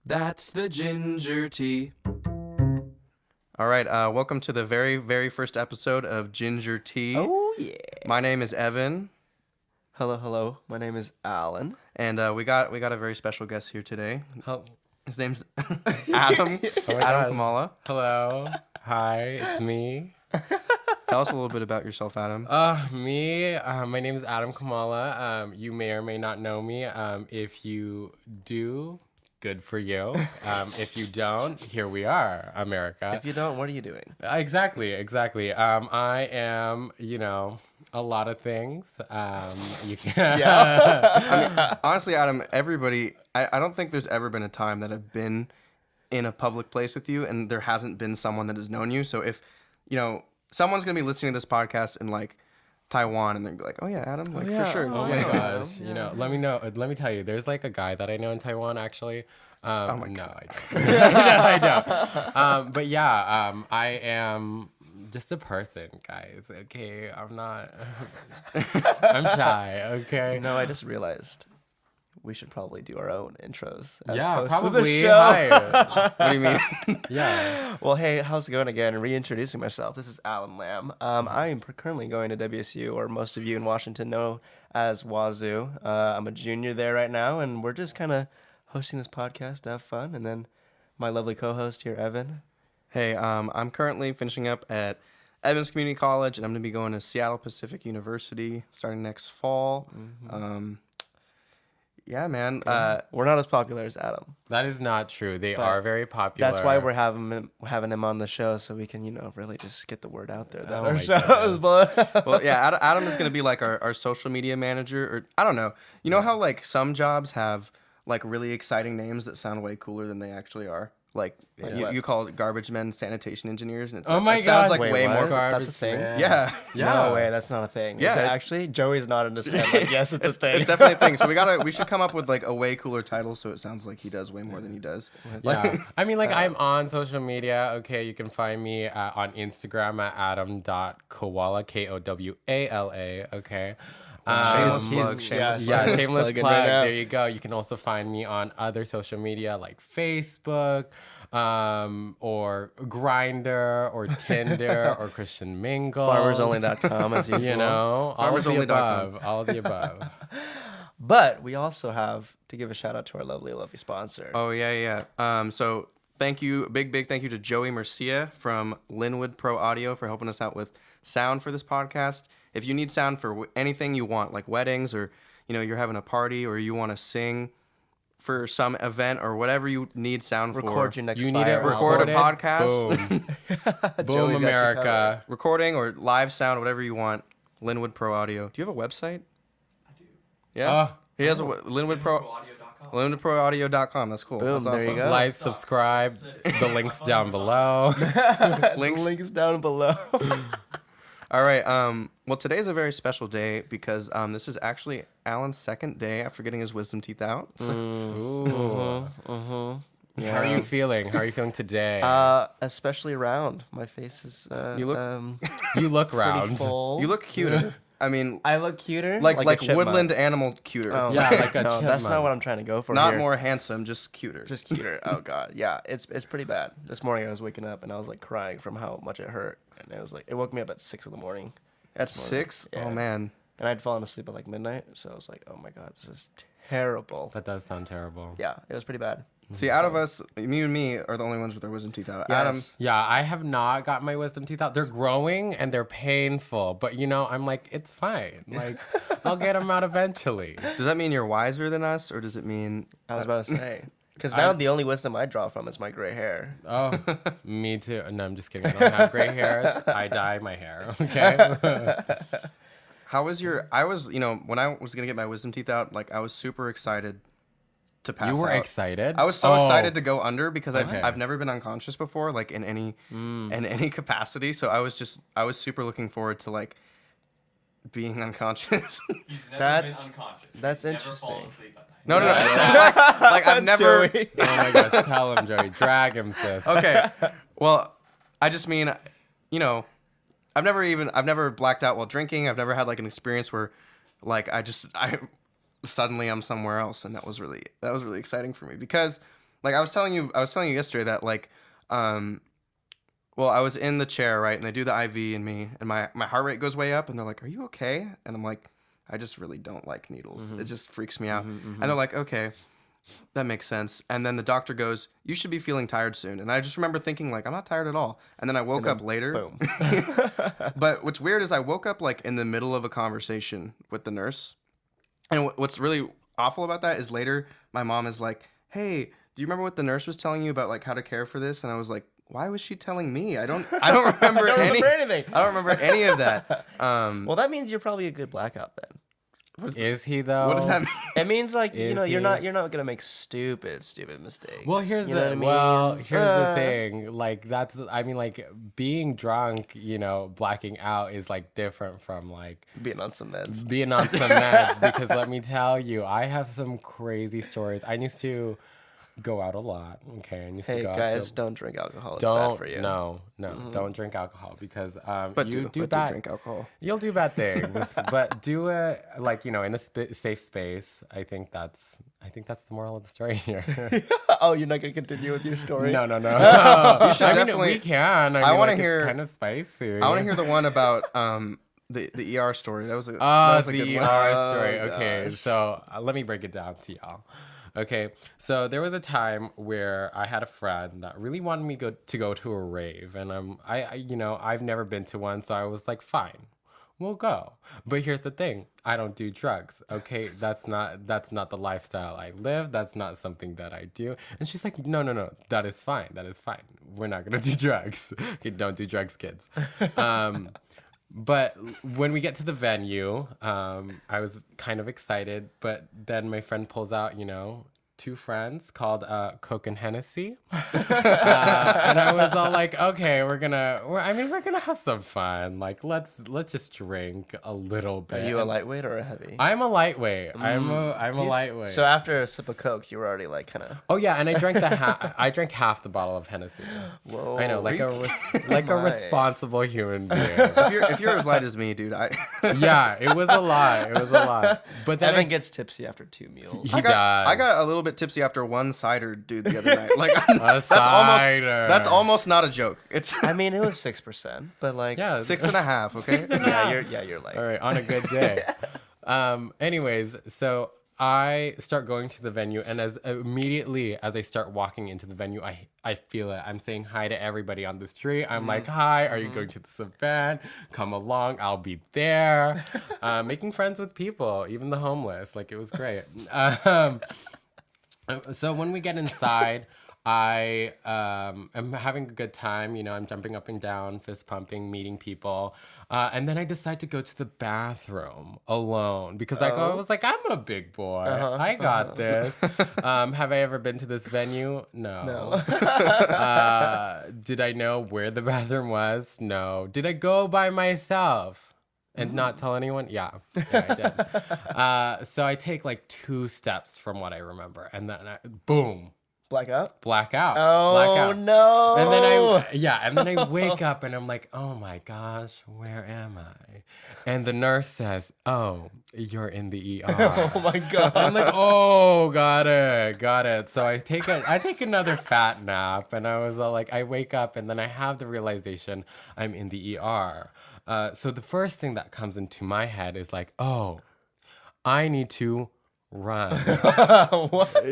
That's the ginger tea. All right, welcome to the very, very first episode of GingerTea. Oh, yeah. My name is Evan, Hello. My name is Alan. and we got a very special guest here today. Oh, His name's Adam. my Adam God. Kamala. Hello. Hi, it's me. Tell us a little bit about yourself, Adam. My name is Adam Kamala. You may or may not know me. If you do, good for you. If you don't, here we are, America. If you don't, what are you doing? Exactly. I am, a lot of things. You can. Honestly, Adam, everybody, I don't think there's ever been a time that I've been in a public place with you and there hasn't been someone that has known you. So if, someone's going to be listening to this podcast in like Taiwan and they're like, oh yeah, Adam, like for sure. Oh yeah. my gosh. Let me tell you, there's like a guy that I know in Taiwan actually. Oh my no, God. I don't. No, I don't. But yeah, I am just a person, guys. Okay, I'm not. I'm shy. Okay. No, I just realized we should probably do our own intros. As Yeah, hosts of probably. the show. Hi. What do you mean? Yeah. Well, hey, how's it going again? Reintroducing myself. This is Alan Lamb. I am currently going to WSU, or most of you in Washington know as Wazoo. I'm a junior there right now, and we're just kind of hosting this podcast to have fun. And then my lovely co-host here, Evan. Hey, I'm currently finishing up at Evans Community College, and I'm going to be going to Seattle Pacific University starting next fall. Yeah, man. We're not as popular as Adam. That is not true. They But are very popular. That's why we're having him on the show, so we can, really just get the word out there that Oh our my shows. goodness. But Well, yeah, Adam is going to be like our social media manager, or I don't know. You know how like some jobs have like really exciting names that sound way cooler than they actually are? Like you call it garbage men, sanitation engineers, and it's Oh like, my it sounds God. like Wait, way what? more. That's a thing? man. Yeah. Yeah. No way, that's not a thing. Yeah, Is it it- actually? Joey's nodding his head like, yes, it's a thing. It's definitely a thing. So we should come up with like a way cooler title so it sounds like he does way more than he does. Yeah. I mean, like, I'm on social media. Okay, you can find me on Instagram at adam.kowala, Kowala. Okay. Shameless He's- plug. he's- Shameless Yeah, plug. shameless plugging plug. right now. There you go. You can also find me on other social media like Facebook, or Grinder, or Tinder, or Christian Mingle. FarmersOnly.com as usual. You know, all of the FarmersOnly.com. above. All of the above. But we also have to give a shout out to our lovely sponsor. Oh yeah. So thank you, big thank you to Joey Mercia from Linwood Pro Audio for helping us out with sound for this podcast. If you need sound for anything you want, like weddings, or you're having a party, or you want to sing for some event, or whatever you need sound Record for, your next You need it fire. Record a recorded. podcast. Boom. Joey's Boom, got you America. recording or live sound, whatever you want. Linwood Pro Audio. Do you have a website? I do. Yeah. Oh. He has a Linwood Pro. GingerTeaAudio.com. LimitedProAudio.com. That's cool. Boom, That's there awesome. you go. Like, subscribe. The link's down below. Links. The link is down below. All right. Well, today's a very special day because this is actually Alan's second day after getting his wisdom teeth out. So, Ooh. Yeah. How are you feeling? How are you feeling today? Especially round. My face is You look- You look pretty round. full. You look cuter. I mean, I look cuter. like a chipmunk. woodland animal cuter. Oh, Yeah, like a no, that's not chipmunk. what I'm trying to go for. Not here. more handsome, just cuter. Just cuter. Oh god, yeah, it's pretty bad. This morning I was waking up and I was like crying from how much it hurt, and it woke me up at 6 a.m. At 6? Yeah. Oh man. and I'd fallen asleep at like midnight, so I was like, oh my god, this is terrible. That does sound terrible. Yeah, it was pretty bad. See, out of us, you and me are the only ones with our wisdom teeth out. Adam, Yes. Yeah, I have not got my wisdom teeth out. They're growing and they're painful, but I'm like, it's fine. Like, I'll get them out eventually. does that mean you're wiser than us, or does it mean? I was about to say. Because now the only wisdom I draw from is my gray hair. Oh, me too. No, I'm just kidding. I don't have gray hairs. I dye my hair. Okay. How was your? I was, when I was gonna get my wisdom teeth out, like I was super excited to pass. You were out. excited? I was so Oh. excited to go under because Okay. I've never been unconscious before, like in any capacity. So I was super looking forward to like being unconscious. He's never That's- been unconscious. that's He's never fallen interesting. asleep at night. No, like I've never. Joey. Oh my gosh, tell him, Joey. Drag him, sis. Okay, well, I just mean, I've never blacked out while drinking. I've never had like an experience where, like, I suddenly I'm somewhere else, and that was really exciting for me because like I was telling you yesterday that like, well, I was in the chair, right, and they do the IV in me, and my heart rate goes way up, and they're like, "Are you okay?" And I'm like, "I just really don't like needles. It just freaks me out." And they're like, "Okay, that makes sense." And then the doctor goes, "You should be feeling tired soon." And I just remember thinking like, "I'm not tired at all." And then I woke up later. Boom. But what's weird is I woke up like in the middle of a conversation with the nurse. And what's really awful about that is later my mom is like, "Hey, do you remember what the nurse was telling you about like how to care for this?" And I was like, "Why was she telling me? I don't remember I don't remember anything. I don't remember any of that." Well, that means you're probably a good blackout then. Is he though? What does that mean? It means like Is you're he? not gonna make stupid mistakes. Well, here's You know what I mean? here's the thing. Like I mean, like being drunk, blacking out is like different from like Being on some meds. being on some meds. Because let me tell you, I have some crazy stories. I used to go out a lot. Okay, I used to Hey go out guys, to. don't drink alcohol. It's Don't bad for you. no don't drink alcohol because But you do bad. drink alcohol. You'll do bad things, but do it like in a safe space. I think that's the moral of the story here. Oh, you're not gonna continue with your story? No. You should I mean, definitely. we can. I mean, wanna like, hear- It's kind of spicy. I want to hear the one about the ER story. That was a The good one. ER story. Oh, Okay, gosh. so let me break it down to y'all. Okay, so there was a time where I had a friend that really wanted me to go to a rave, and I've never been to one, so I was like, fine, we'll go. But here's the thing: I don't do drugs. Okay, that's not the lifestyle I live. That's not something that I do. And she's like, no, that is fine. We're not gonna do drugs. Okay, don't do drugs, kids. But when we get to the venue, I was kind of excited, but then my friend pulls out, two friends called Coke and Hennessy. And I was all like, okay, we're gonna have some fun. Like, let's just drink a little bit. Are you a lightweight or a heavy? I'm a lightweight. I'm a lightweight. So after a sip of Coke, you were already like kind of. Oh yeah, and I drank I drank half the bottle of Hennessy. Whoa. I know, like a My. responsible human being. If you're as light as me, dude, Yeah, it was a lot. But then Evan gets tipsy after 2 meals. He does. I got a little bit tipsy after one cider, dude, the other night. Like Cider. that's almost not a joke. It's I mean, it was 6%, but like. Yeah. 6.5. Okay. You're like. All right, on a good day. Anyways, so I start going to the venue, and immediately as I start walking into the venue, I feel it. I'm saying hi to everybody on the street. I'm like, hi, are you going to this event? Come along, I'll be there. Making friends with people, even the homeless. Like, it was great. So when we get inside, I am having a good time. I'm jumping up and down, fist pumping, meeting people. And then I decide to go to the bathroom alone because I was like, I'm a big boy. I got this. Have I ever been to this venue? No. Did I know where the bathroom was? No. Did I go by myself? And not tell anyone? Yeah, I did. So I take like 2 steps from what I remember, and then boom, Blackout? blackout. Oh, Blackout. no. And then I wake up and I'm like, oh my gosh, where am I? And the nurse says, oh, you're in the ER. Oh, my God. I'm like, oh, got it. So I take another fat nap, and I was all like, I wake up and then I have the realization I'm in the ER. So the first thing that comes into my head is like, oh, I need to run.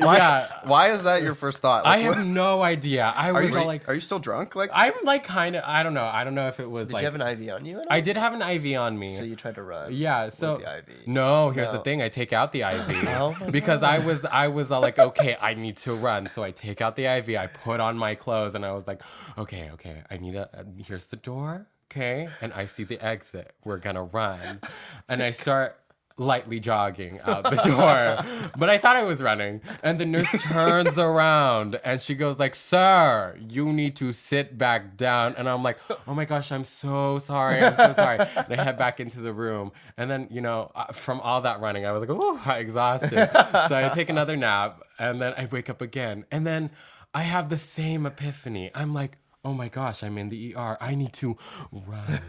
Why is that your first thought? I Like, have no idea. I was all like, are you still drunk? Like, I'm like kind of, I don't know if it was Did like, you have an IV on you? At all? I did have an IV on me. So you tried to run. Yeah, so the IV. no, here's the No. thing. I take out the IV Oh my because I was all like, okay, I need to run. So I take out the IV, I put on my clothes, and I was like, okay, here's the door, okay, and I see the exit. We're gonna run, and I start lightly jogging out the door, but I thought I was running, and the nurse turns around and she goes like, sir, you need to sit back down. And I'm like, oh my gosh, I'm so sorry, and I head back into the room, and then from all that running I was like, oh, exhausted. So I take another nap, and then I wake up again, and then I have the same epiphany. I'm like, oh my gosh, I'm in the ER. I need to run.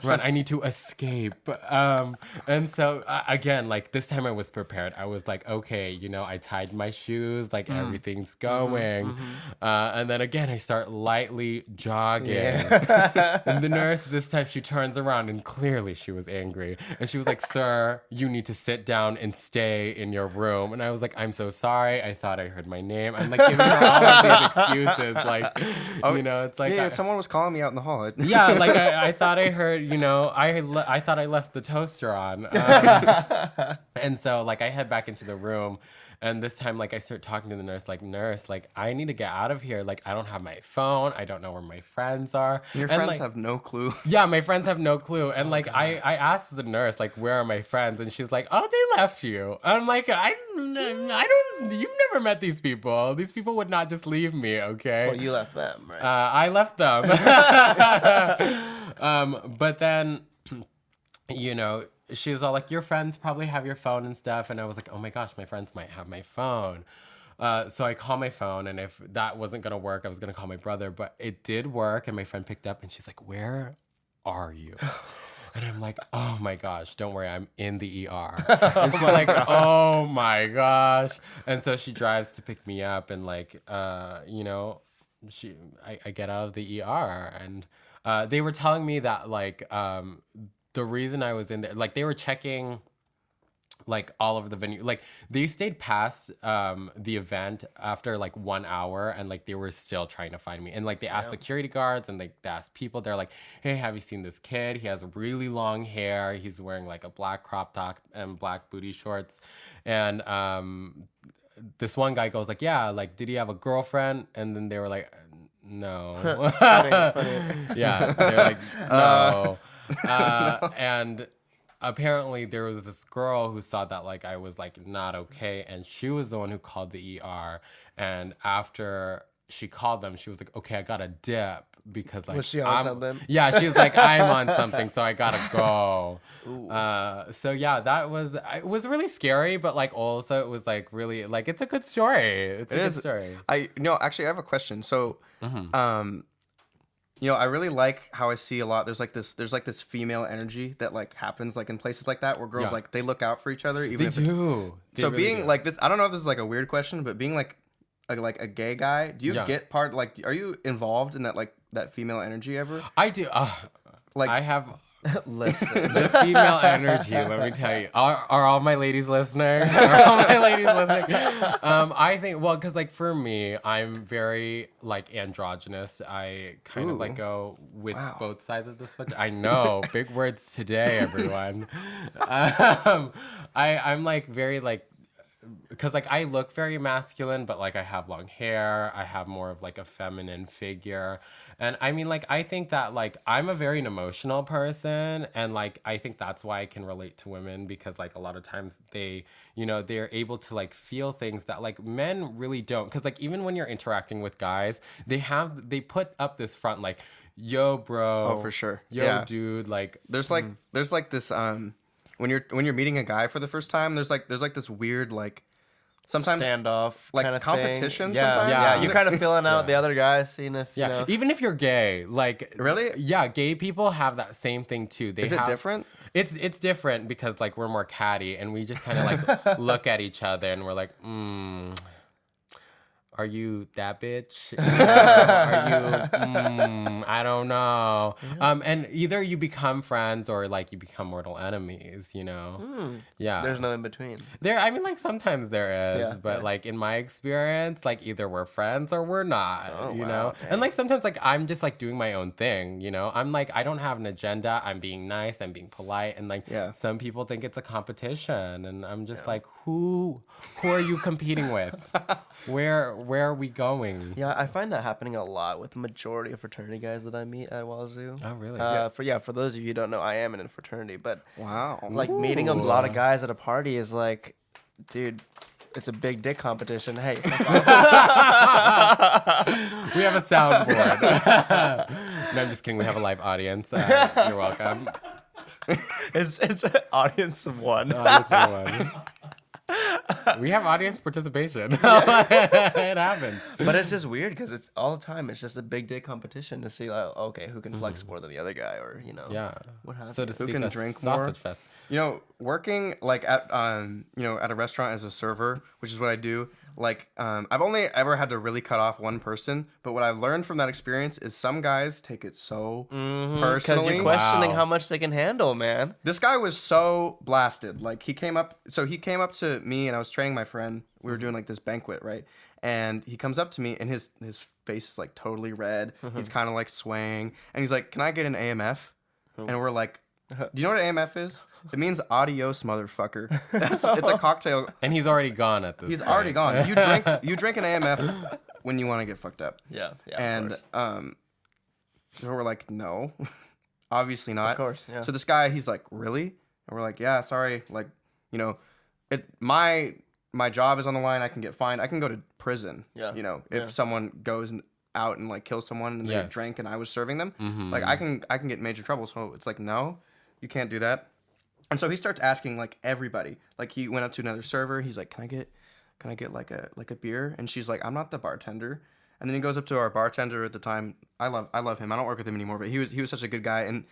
Run. I need to escape. And so, again, like this time I was prepared. I was like, okay, you know, I tied my shoes, like everything's going. And then again, I start lightly jogging. And the nurse, this time she turns around and clearly she was angry. And she was like, sir, you need to sit down and stay in your room. And I was like, I'm so sorry. I thought I heard my name. I'm like giving her all of these excuses. Like, you know, it's like. Yeah, someone was calling me out in the hall. Yeah, like I thought I heard, you know, I thought I left the toaster on. And so like I head back into the room. And this time, like, I start talking to the nurse, like, I need to get out of here. Like, I don't have my phone. I don't know where my friends are. Your and, friends like, have no clue. Yeah, my friends have no clue. And, I asked the nurse, like, where are my friends? And she's like, oh, they left you. And I'm like, I don't, you've never met these people. These people would not just leave me, okay? Well, you left them, right? I left them. But then, you know, she was all like, your friends probably have your phone and stuff. And I was like, oh my gosh, my friends might have my phone. So I call my phone, and if that wasn't going to work, I was going to call my brother. But it did work, and my friend picked up, and she's like, where are you? And I'm like, oh my gosh, don't worry, I'm in the ER. And she's like, oh my gosh. And so she drives to pick me up, and you know, I get out of the ER, and they were telling me that the reason I was in there, like they were checking like all of the venue, like they stayed past the event after like 1 hour, and like they were still trying to find me. And like they asked security guards, and like they asked people, they're like, hey, have you seen this kid? He has really long hair. He's wearing like a black crop top and black booty shorts. And this one guy goes like, yeah, like, did he have a girlfriend? And then they were like, no. Funny. Yeah, they're like, no. And apparently there was this girl who saw that like I was like not okay, and she was the one who called the ER. And after she called them, she was like, okay, I gotta dip because like, was she on something? Yeah, she was like, I'm on something, so I gotta go. So yeah, it was really scary, but like also it was like really like it's a good story. It's a good story. Actually I have a question. So you know, I really like how I see a lot. There's like this female energy that like happens like in places like that where girls like they look out for each other. Even They if do. So being like this, I don't know if this is like a weird question, but being like a gay guy, do you get part like? Are you involved in that like that female energy ever? I do. Like I have. Listen. The female energy, let me tell you. Are all my ladies listening? Are all my ladies listening? I think, well, because like for me, I'm very like androgynous. I kind of like go with both sides of the spectrum. I know, big words today, everyone. I'm like very like, because like I look very masculine, but like I have long hair, I have more of like a feminine figure. And I mean, like, I think that like I'm a very emotional person, and like I think that's why I can relate to women, because like a lot of times they, you know, they're able to like feel things that like men really don't. Because like even when you're interacting with guys, they put up this front like, yo bro, oh for sure, yo dude, like there's like this when you're meeting a guy for the first time, there's like this weird like sometimes standoff like kind of competition thing. Yeah. sometimes. Yeah, you're kind of feeling out the other guy, seeing if you know. Even if you're gay, like really, yeah, gay people have that same thing too. Is it different? It's different because like we're more catty, and we just kind of like look at each other and we're like, are you that bitch? Are you? I don't know. And either you become friends or like you become mortal enemies. You know? Yeah. There's no in between. I mean, like sometimes there is, Yeah, but like in my experience, like either we're friends or we're not. Oh, you wow, know? okay. And like sometimes like I'm just like doing my own thing. You know? I'm like I don't have an agenda. I'm being nice. I'm being polite. And like some people think it's a competition, and I'm just like, who are you competing with? Where are we going? Yeah, I find that happening a lot with the majority of fraternity guys that I meet at Wazoo. Oh, really? For those of you who don't know, I am in a fraternity, but Wow. like meeting a lot of guys at a party is like, dude, it's a big dick competition. Hey. We have a soundboard. No, I'm just kidding. We have a live audience. You're welcome. It's an audience of one. Audience of one. We have audience participation. It happens. But it's just weird because it's all the time. It's just a big dick competition to see, like, okay, who can flex more than the other guy, or Yeah. what happened? So to Who speak, can a drink more? sausage fest. You know, working like at at a restaurant as a server, which is what I do. Like, I've only ever had to really cut off one person, but what I've learned from that experience is some guys take it so Because personally. you're questioning Wow. how much they can handle, man. This guy was so blasted. Like, he came up to me, and I was training my friend. We were doing like this banquet, right? And he comes up to me, and his face is like totally red. He's kind of like swaying, and he's like, "Can I get an AMF?" And we're like, "Do you know what AMF is? It means adios, motherfucker." It's a cocktail. And he's already gone at this He's point. already gone. You drink an AMF when you want to get fucked up. Yeah, And so we're like, no, obviously not. Of course, yeah. So this guy, he's like, really? And we're like, yeah, sorry. Like, you know, my job is on the line. I can get fined. I can go to prison. Yeah. You know, if someone goes out and like kills someone and they Yes. drank and I was serving them, like I can get in major trouble. So it's like, no, you can't do that. And so he starts asking like everybody. Like he went up to another server. He's like, can I get like a beer? And she's like, I'm not the bartender. And then he goes up to our bartender at the time. I love him. I don't work with him anymore, but he was such a good guy, and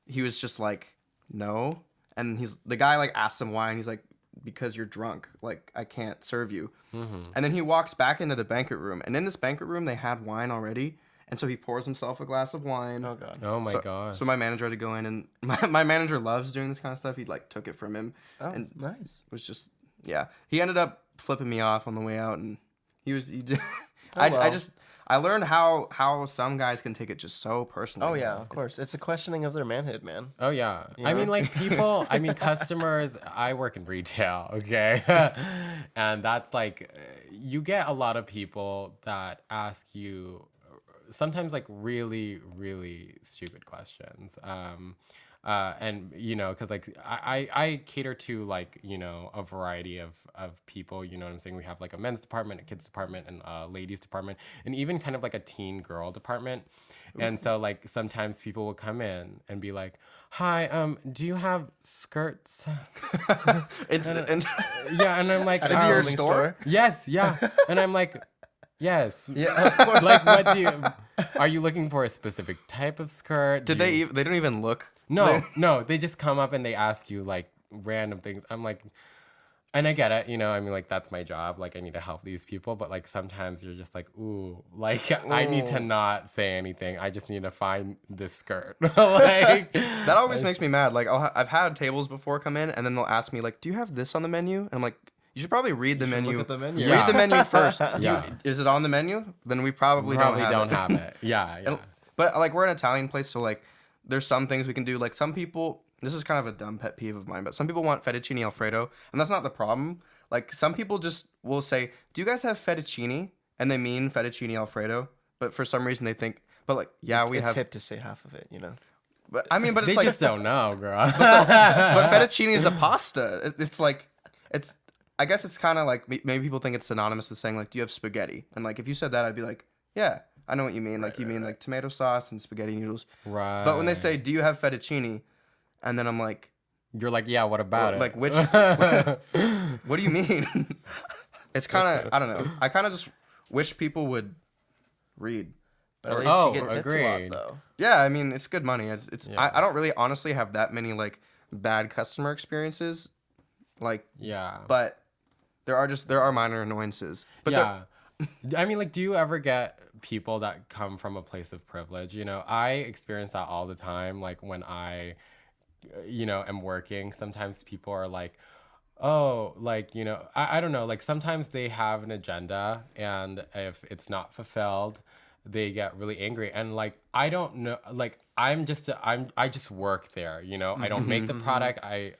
he was just like, no. And the guy like asked him why, and he's like, because you're drunk. Like, I can't serve you. And then he walks back into the banquet room, and in this banquet room they had wine already, and so he pours himself a glass of wine. Oh god. Oh my god. So my manager had to go in, and my manager loves doing this kind of stuff. He like took it from him, Oh, and nice. was just he ended up flipping me off on the way out, and he did. Oh, well. I learned how some guys can take it just so personally. Oh yeah, of course. It's a questioning of their manhood, man. Oh yeah. You I know? mean, like customers. I work in retail, okay, and that's like you get a lot of people that ask you sometimes like really really stupid questions. And you know, because like I cater to like, you know, a variety of people, you know what I'm saying? We have like a men's department, a kids department, and a ladies department, and even kind of like a teen girl department. And so like sometimes people will come in and be like, hi, do you have skirts? Yeah, and I'm like, At a Into your clothing store? yes, yeah. And I'm like, yes. Yeah, of course. Like, what do you, are you looking for a specific type of skirt? Did Do you- they don't even look? No, they just come up and they ask you like random things. I'm like, and I get it, you know, I mean, like, that's my job. Like, I need to help these people. But like, sometimes you're just like, ooh, like, I need to not say anything. I just need to find this skirt. Like, That always makes me mad. Like I've had tables before come in, and then they'll ask me like, do you have this on the menu? And I'm like, you should probably read the menu. Look at the menu. Yeah. Read the menu first. Yeah. Is it on the menu? Then we probably don't have it. Yeah, yeah. But like we're an Italian place, so like there's some things we can do. Like some people, this is kind of a dumb pet peeve of mine, but some people want fettuccine alfredo, and that's not the problem. Like some people just will say, "Do you guys have fettuccine?" And they mean fettuccine alfredo, but for some reason they think, but like yeah, we It's have. hip to say half of it, you know. But I mean, but They it's like, just don't know, girl. but fettuccine is a pasta. It's like, it's. I guess it's kind of like maybe people think it's synonymous with saying like, "Do you have spaghetti?" And like if you said that, I'd be like, "Yeah, I know what you mean. Like you mean like tomato sauce and spaghetti noodles." Right. But when they say, "Do you have fettuccine?" and then I'm like, you're like, yeah, what about it? like which? What do you mean? It's kind of I don't know. I kind of just wish people would read. But at least Oh, you get tipped a lot, agreed. though. Yeah, I mean it's good money. It's Yeah. I don't really honestly have that many like bad customer experiences, like yeah. but there are minor annoyances. But they're- yeah. I mean, like, do you ever get people that come from a place of privilege? You know, I experience that all the time. Like when I, you know, am working, sometimes people are like, oh, like, you know, I don't know. Like sometimes they have an agenda, and if it's not fulfilled, they get really angry. And like, I don't know, like, I just work there, you know. I don't make the product. I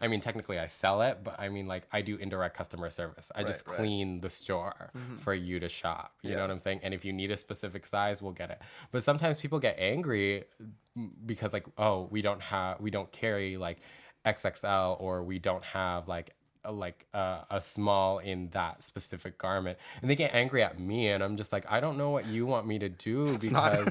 mean, technically I sell it, but I mean, like, I do indirect customer service. I just right. clean the store for you to shop. You know Yeah. what I'm saying? And if you need a specific size, we'll get it. But sometimes people get angry because like, oh, we don't carry like XXL, or we don't have like a small in that specific garment, and they get angry at me, and I'm just like, I don't know what you want me to do because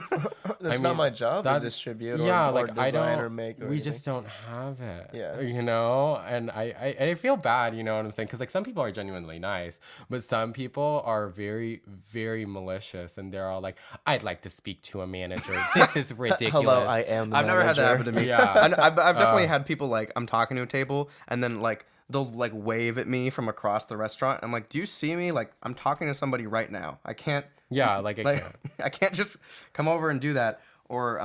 That's not my job to distribute or, yeah, or like design I don't or make. Or we anything. just don't have it. Yeah. You know, and I feel bad, you know what I'm saying? Because like some people are genuinely nice, but some people are very, very malicious, and they're all like, I'd like to speak to a manager. This is ridiculous. Hello, I am the I've never had that happen to me. Yeah. And I've definitely had people like I'm talking to a table and then like they'll like wave at me from across the restaurant. I'm like, do you see me? Like I'm talking to somebody right now. I can't. Yeah, like I can't. I can't just come over and do that. Or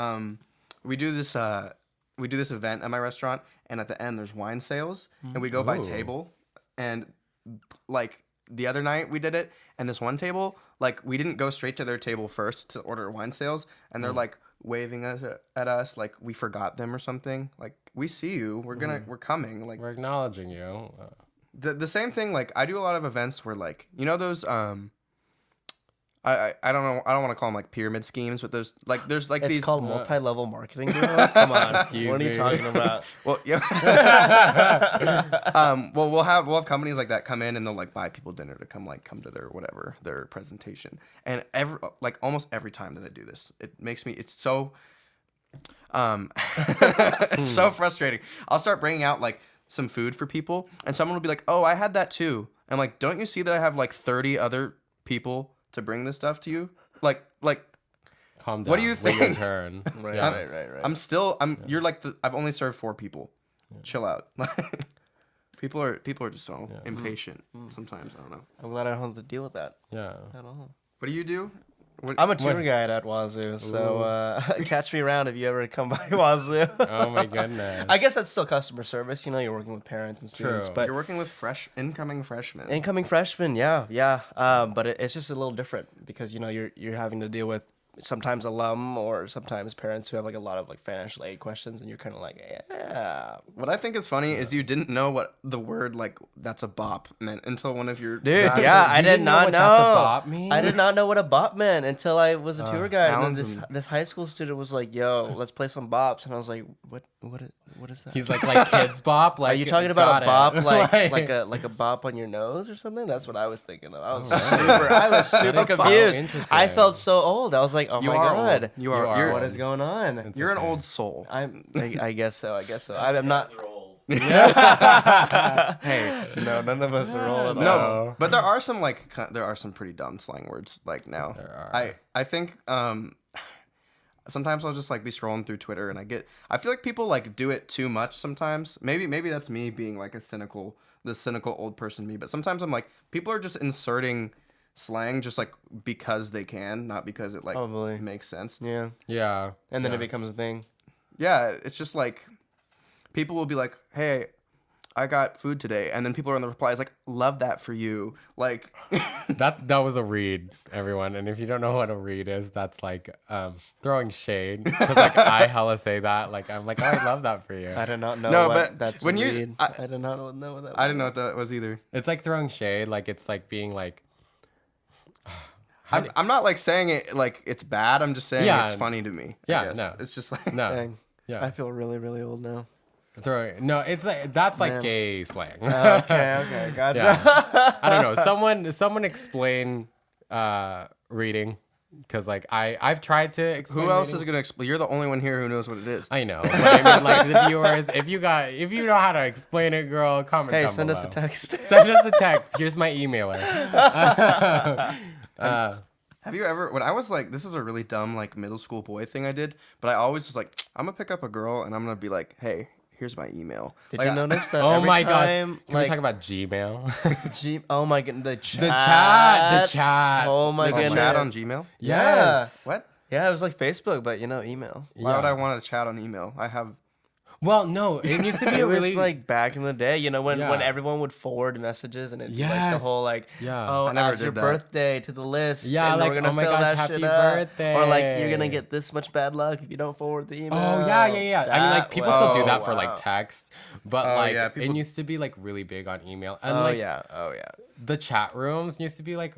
we do this event at my restaurant, and at the end there's wine sales, and we go by Ooh. table, and like the other night we did it, and this one table, like we didn't go straight to their table first to order wine sales, and they're like waving us at us like we forgot them or something. Like we see you, we're coming. Like We're acknowledging you. the same thing. Like I do a lot of events where like you know those I don't know. I don't want to call them like pyramid schemes, but there's like It's these. called multi-level marketing. Come on, Excuse what are you me. talking about? Well, yeah. Well, we'll have companies like that come in and they'll like buy people dinner to come to their presentation. And almost every time that I do this, it makes me it's so it's so frustrating. I'll start bringing out like some food for people, and someone will be like, "Oh, I had that too." I'm like, "Don't you see that I have like 30 other people to bring this stuff to you?" Like Calm down. What do you Wait your think? turn. Right, Yeah. right. You're like I've only served 4 people. Chill out. People are just so impatient sometimes. I don't know. I'm glad I don't have to deal with that Yeah. at all. What do you do? I'm a tour guide at Wazoo, so catch me around if you ever come by Wazoo. Oh my goodness. I guess that's still customer service. You know, you're working with parents and students, True. but You're working with incoming freshmen. incoming freshmen, yeah. But it's just a little different because you know you're having to deal with sometimes alum or sometimes parents who have like a lot of like financial aid questions, and you're kind of like, yeah. What I think is funny is you didn't know what the word like that's a bop meant until one of your Dude, guys- yeah, I did didn't know not what know. that's a bop means? I did not know what a bop meant until I was a tour guide. And then Alan's this high school student was like, "Yo, let's play some bops," and I was like, "What is that?" He's like kids bop. Like Are you talking about a bop got it. like a bop on your nose or something? That's what I was thinking of. I was That super is so confused. interesting. I felt so old. I was like, "Oh You my are god, old. You are. You're what is going on?" It's You're an okay. old soul. I guess so. I'm not. Hey. No, none of us are old. No, but there are some pretty dumb slang words like now. There are. I think sometimes I'll just like be scrolling through Twitter and I feel like people like do it too much sometimes. Maybe that's me being like the cynical old person me, but sometimes I'm like people are just inserting slang just like because they can, not because it like Probably. makes sense. Yeah, Yeah. and then yeah. it becomes a thing. Yeah, it's just like people will be like, "Hey, I got food today," and then people are in the replies like, "Love that for you." Like, That was a read, everyone. And if you don't know what a read is, that's like throwing shade. Because like I hella say that. Like I'm like, oh, I love that for you. I did not know. No, what but that's when a you- read. I- I did not know what that. I didn't know what that was either. It's like throwing shade. Like it's like being like, I'm not like saying it like it's bad. I'm just saying Yeah. it's funny to me. I Yeah, guess. no. It's just like no. Dang. Yeah. I feel really, really old now. Throwing. No, it's like that's like Man. gay slang. Okay, gotcha. Yeah. I don't know. Someone explain reading, because like I've tried to explain. who else reading. is gonna explain? You're the only one here who knows what it is. I know, but I mean, like the viewers, if you know how to explain it, girl, comment Hey, down send us a below. text. Send us a text. Here's my emailer. Have you ever? When I was like, this is a really dumb like middle school boy thing I did, but I always was like, I'm gonna pick up a girl and I'm gonna be like, hey, here's my email. Did Like, you notice that? Oh every my gosh! time, Can like, we talk about Gmail? Oh my god, the chat. The chat. Oh my There's a goodness. chat on Gmail? Yes. What? Yeah, it was like Facebook, but email. Why would Yeah. I want to chat on email? I have. Well, no, it used to be It a was really like back in the day, when Yeah. everyone would forward messages and it'd be like the Yes. whole like, Yeah. oh, I never add your did that. birthday to the list. Yeah, and like, we're gonna oh my fill gosh, that happy shit up. birthday. Or like you're gonna get this much bad luck if you don't forward the email. Oh yeah. I mean, like That people was- still do that Oh, for wow. like text, but Oh, like yeah, it people- used to be like really big on email, and Oh like yeah. the chat rooms used to be like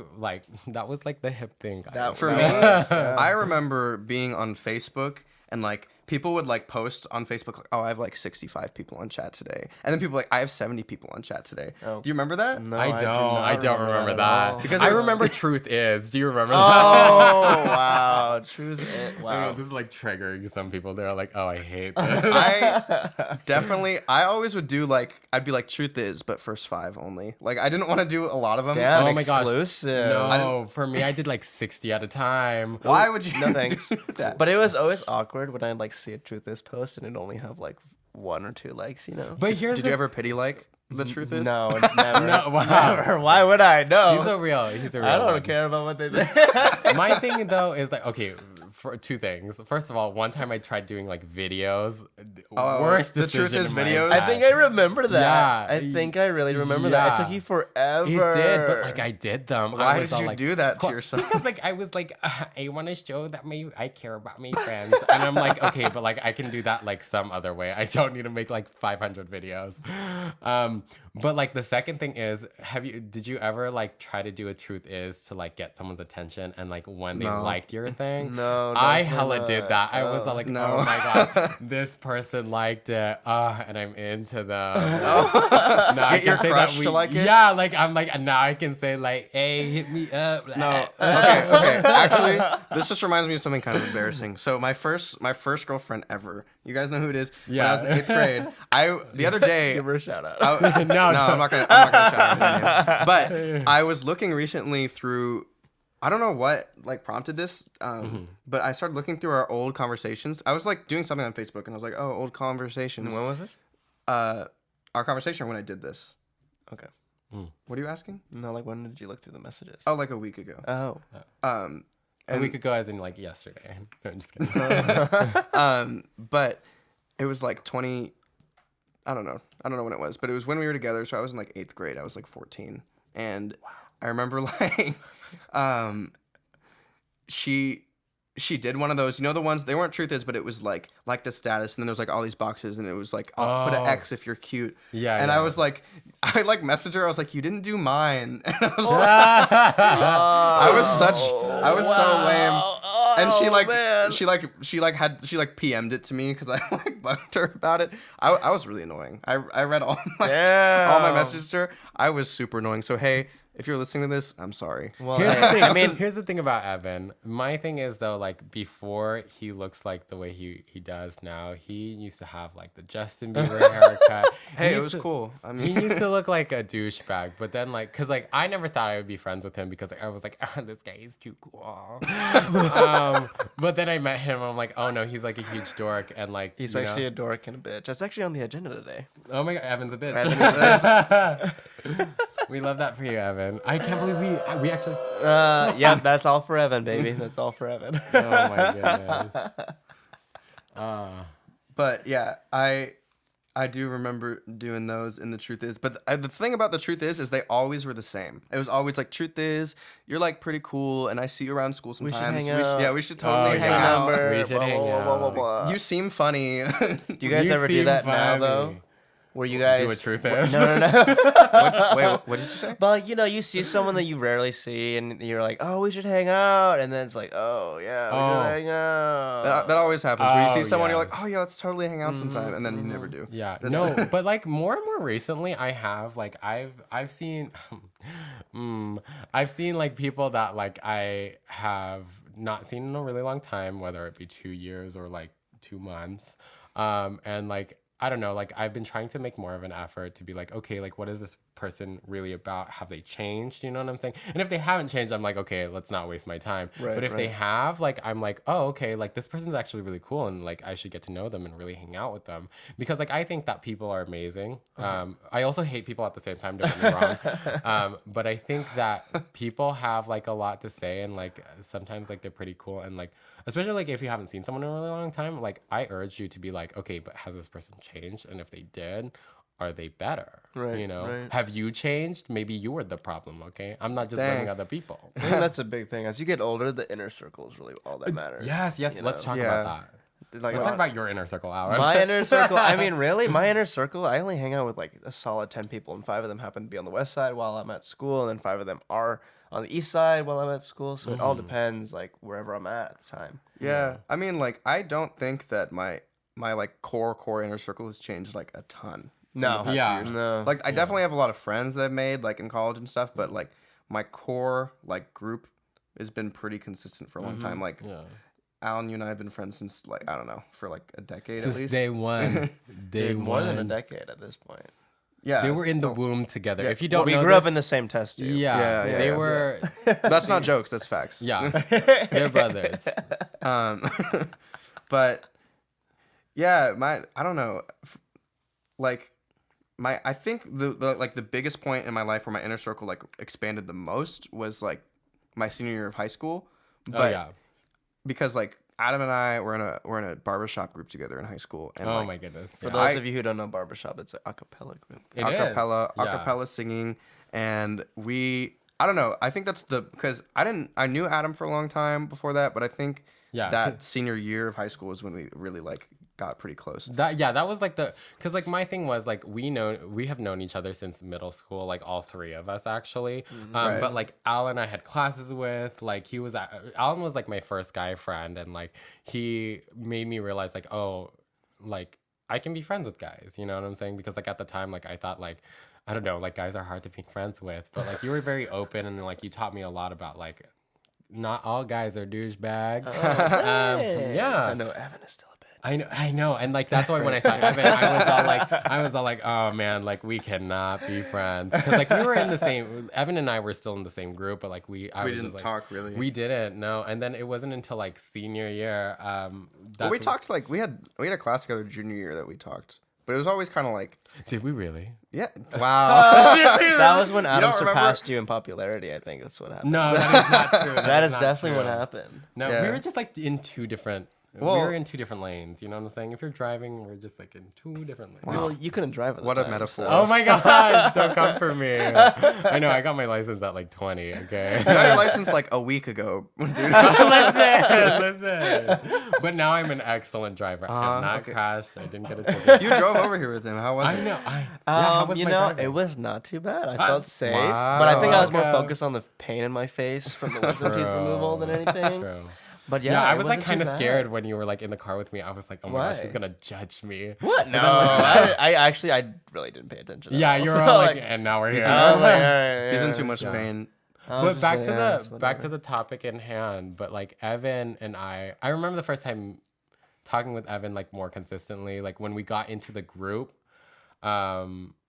that was like the hip thing. That For that me, was, yeah. I remember being on Facebook and like people would like post on Facebook like, oh, I have like 65 people on chat today, and then people like, I have 70 people on chat today. Oh. Do you remember that? No, I don't remember at that. all. Because I it- remember Truth Is. Do you remember Oh that? wow, truth. Wow. This is like triggering some people. They're like, oh, I hate this. I always would do like, I'd be like, truth is, but first 5 only. Like, I didn't want to do a lot of them. Damn, Oh my gosh. exclusive. No, for me, I did like 60 at a time. Why would you? No thanks. do that? But it was always awkward when I'd like see a truth is post and it'd only have like 1 or 2 likes, you know. But here's Did the you ever pity like the truth is? No, never. No, wow. Never. Why would I? No. He's a real I don't one. care about what they think. My thing though is like, okay, for 2 things. First of all, one time I tried doing like videos. Oh, Worst the truth decision is of my videos? I life. think I remember that. Yeah. I think I really remember that. It took Yeah. you forever. It did, but like I did them. I Why was did all you like, do that to yourself? Because like I was like, I want to show that I care about my friends, and I'm like, okay, but like I can do that like some other way. I don't need to make like 500 videos. But like the second thing is, did you ever like try to do a truth is to like get someone's attention and like when they No. liked your thing? No, I definitely hella not. did that. I was all like, No. oh my god, this person liked it, and I'm into them. Oh. Now I Get your can say crush that to like it? Yeah, like I'm like now I can say like, hey, hit me up. No. Okay. Actually, this just reminds me of something kind of embarrassing. So my first girlfriend ever. You guys know who it is? When I was in Yeah. 8th grade. The other day. Give her a shout out. No, I'm not gonna shout out her name. But I was looking recently through. I don't know what like prompted this, but I started looking through our old conversations. I was like doing something on Facebook, and I was like, "Oh, old conversations." When was this? Our conversation when I did this. Okay. What are you asking? No, like when did you look through the messages? Oh, like a week ago. Oh. And we could go as in like yesterday. No, I'm just kidding. But it was like 20. I don't know when it was, but it was when we were together. So I was in like 8th grade. I was like 14, and I remember like, she did one of those, you know, the ones they weren't truth is, but it was like the status, and then there was like all these boxes, and it was like, oh, put an X if you're cute. Yeah. And yeah. I was like, I like messaged her. I was like, you didn't do mine. And I was like, I was so lame. And she PM'd it to me because I like bugged her about it. I was really annoying. I read all my messages to her. I was super annoying. So hey, if you're listening to this, I'm sorry. Well, Here's the thing. I mean, Here's the thing about Evan. My thing is though, like before he looks like the way he does now, he used to have like the Justin Bieber haircut. Hey, He it used was to- cool. I He mean, used to look like a douchebag, but then like, cause like I never thought I would be friends with him because like, I was like, this guy is too cool. But then I met him. I'm like, oh no, he's like a huge dork, and like he's you know- actually a dork and a bitch. That's actually on the agenda today. Oh my god, Evan's a bitch. Evan We love that for you, Evan. I can't believe we actually. Yeah, that's all for Evan, baby. That's all for Evan. Oh my goodness. but yeah, I do remember doing those, and the truth is, but the thing about the truth is they always were the same. It was always like, truth is, you're like pretty cool, and I see you around school We sometimes. should hang out. Yeah, we should totally Oh, hang yeah. out. Number, We should blah, hang blah, blah, blah, out. blah. You seem funny. Do you guys You ever do seem that now though? funny. Where you guys Do a truth is. No. Wait, what did you say? But you know, you see someone that you rarely see, and you're like, "Oh, we should hang out," and then it's like, "Oh yeah, we Oh. should hang out." That always happens. Where you see Oh, someone, you're yes. like, oh yeah, let's totally hang out sometime, and then you never do. Yeah, That's- no, but like more and more recently, I have like I've seen, I've seen like people that like I have not seen in a really long time, whether it be 2 years or like 2 months, and like I don't know, like I've been trying to make more of an effort to be like, okay, like what is this person really about? Have they changed? You know what I'm saying? And if they haven't changed, I'm like, okay, let's not waste my time. Right, but if they right. have, like, I'm like, oh, okay, like this person's actually really cool, and like I should get to know them and really hang out with them because like I think that people are amazing. I also hate people at the same time. Don't get me wrong, but I think that people have like a lot to say, and like sometimes like they're pretty cool, and like especially like if you haven't seen someone in a really long time, like I urge you to be like, okay, but has this person changed? And if they did, are they better? Right, You know, right. have you changed? Maybe you were the problem. Okay, I'm not just Dang. blaming other people. I think that's a big thing. As you get older, the inner circle is really all that matters. Yes, you let's know? talk Yeah. about that. Like Let's talk about your inner circle, Alan. my inner circle. I mean, really, my inner circle. I only hang out with like a solid 10 people, and 5 of them happen to be on the west side while I'm at school, and then 5 of them are on the east side while I'm at school. So it all depends, like wherever I'm at the time. Yeah. I mean, like, I don't think that my like core inner circle has changed like a ton. in the No. past few Yeah. years. No. Like, I definitely have a lot of friends that I've made like in college and stuff, but like my core like group has been pretty consistent for a long time. Like, Yeah. Alan, you and I have been friends since like I don't know, for like a decade Since at least. day one. Day Dude, more than a one. decade at this point. Yeah, They were in the so- womb together. Yeah. If you don't We know grew up this- in the same test tube. Yeah, Yeah, they yeah. were. That's not jokes. That's facts. Yeah, they're brothers. Um, but yeah, I don't know, like I think the like the biggest point in my life where my inner circle like expanded the most was like my senior year of high school. But Oh yeah. because like Adam and I were in a barbershop group together in high school. And Oh like, my goodness. For Yeah. those of you who don't know barbershop, it's an a cappella group. It is. acapella singing, and I don't know. I think that's because I knew Adam for a long time before that, but I think Yeah, that senior year of high school was when we really like got pretty close. That was like because like my thing was like we have known each other since middle school, like all three of us actually. Right. But like Alan I had classes with, like Alan was like my first guy friend, and like he made me realize like, oh, like I can be friends with guys, you know what I'm saying? Because like at the time, like I thought like, I don't know, like guys are hard to be friends with, but like you were very open, and like you taught me a lot about like not all guys are douchebags. Yeah. I know Evan is still a bitch. I know, and like that's why when I saw Evan, I was all like, oh man, like we cannot be friends, because like we were in the same. Evan and I were still in the same group, but like I We was didn't just, like, talk really. We didn't, no, and then it wasn't until like senior year. But we talked like we had a class together junior year that we talked, but it was always kind of like, Did we really? yeah, wow. That was when Adam don't remember? surpassed you in popularity. I think that's what happened. No, that is not true. That is not definitely true. what happened. No, Yeah. we were just like in two different. Well- we were in two different lanes. You know what I'm saying? If you're driving, we're just like in two different lanes. Well, you couldn't drive at the What a time, metaphor. Oh my god, don't come for me. I know, I got my license at like 20, okay? I got your license like a week ago, dude. listen. But now I'm an excellent driver. I have not Okay. crashed. I didn't get a ticket. You drove over here with him. How was I it? know. How was you my know, driving? it was not too bad. I Ah, felt safe, but I think I was more wow. focused on the pain in my face from the wisdom teeth True. removal than anything. True. But Yeah, yeah, I it was like wasn't kind too of bad. scared when you were like in the car with me. I was like, oh my gosh, Why? she's gonna judge me. What? No, I actually I really didn't pay attention. Yeah, at all. you're So, all like, and now we're here. I was like, all right, He's in yeah. too much Yeah. pain. I was But just back like, to yeah, it's back to whatever. the topic in hand. But like Evan and I remember the first time talking with Evan like more consistently. Like when we got into the group,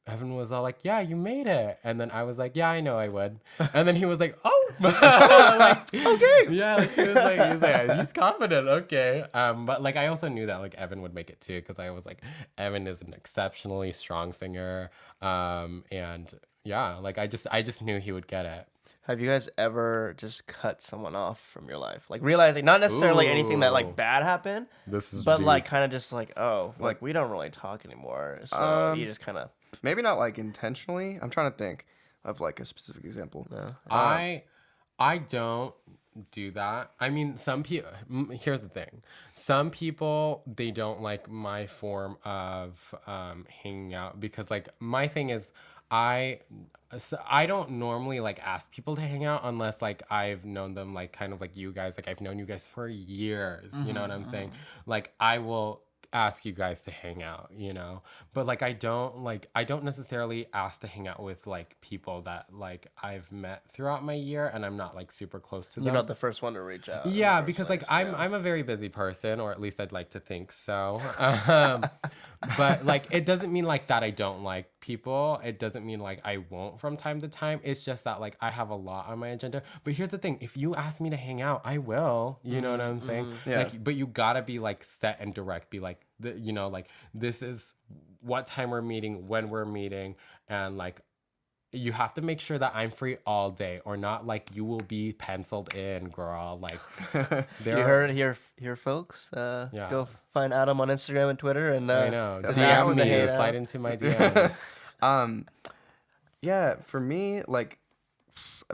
Evan was all like, "Yeah, you made it," and then I was like, "Yeah, I know I would," and then he was like, "Oh, like, okay, yeah." Like, he was like, he's confident, okay. But like I also knew that like Evan would make it too, because I was like, Evan is an exceptionally strong singer, and yeah, like I just knew he would get it. Have you guys ever just cut someone off from your life? Like realizing not necessarily anything that Ooh. like bad happened, This is but deep. like kind of just like, oh, like Like- we don't really talk anymore. So you just kind of Maybe not like intentionally. I'm trying to think of like a specific example. I don't do that. I mean, some people. Here's the thing: some people they don't like my form of hanging out, because like my thing is I don't normally like ask people to hang out unless like I've known them, like kind of like you guys. Like I've known you guys for years. You know what I'm saying? Like I will ask you guys to hang out, you know, but like I don't necessarily ask to hang out with like people that like I've met throughout my year and I'm not like super close to them. you're not the first one to reach out. in the Yeah, first because like place, I'm a very busy person, or at least I'd like to think so. But like it doesn't mean like that I don't like people. It doesn't mean like I won't from time to time. It's just that like I have a lot on my agenda. But here's the thing: if you ask me to hang out, I will. You know what I'm saying? Yeah. Like, but you gotta be like set and direct. Be like, you know, like this is what time we're meeting, when we're meeting, and like you have to make sure that I'm free all day, or not like you will be penciled in, girl. Like You heard it here, folks. Yeah. Go find Adam on Instagram and Twitter, and I know. just ask him DM to me, hang out. slide into my DMs. Yeah, for me, like,